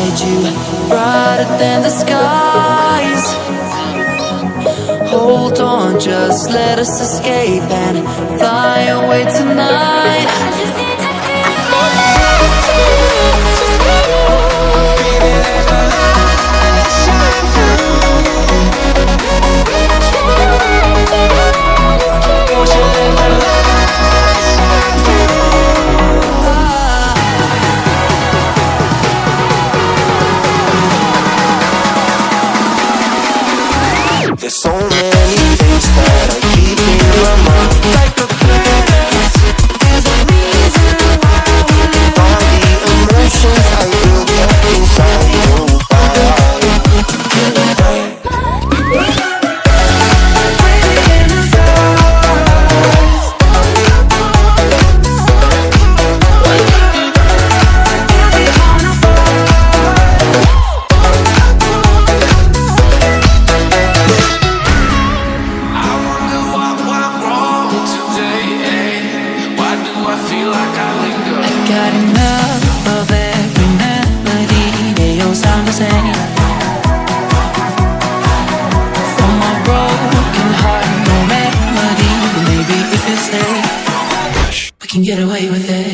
beside you, brighter than the skies. Hold on, just let us escape and fly away tonight. I just need to feel there's so many things that I keep in my mind. Like a furnace, there's a reason why we live. All the emotions I built up inside you. Got enough of every melody, they all sound the same. From my broken heart, no remedy. Maybe if you stay, we can get away with it.